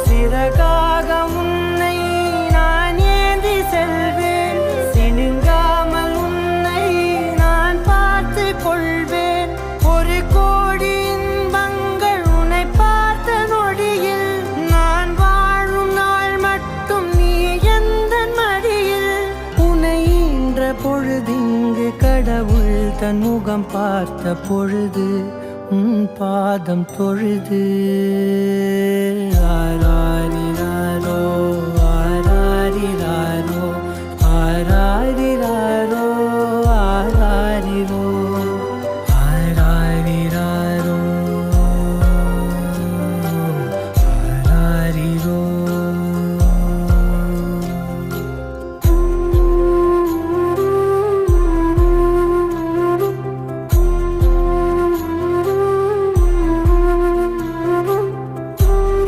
சிறகாக உன்னை நான் ஏந்தி செல்வேன், சினுங்காமல் உன்னை நான் பார்த்து கொள்வேன். ஒரு கோடி இன்பங்கள் உன்னை பார்த்த நொடியில், நான் வாழும் நாள் மட்டும் நீ எந்த மடியில். உன்னை ஈன்ற பொழுதிங்கு கடவுள் தன் முகம் பார்த்த பொழுது உன் பாதம் தொழுது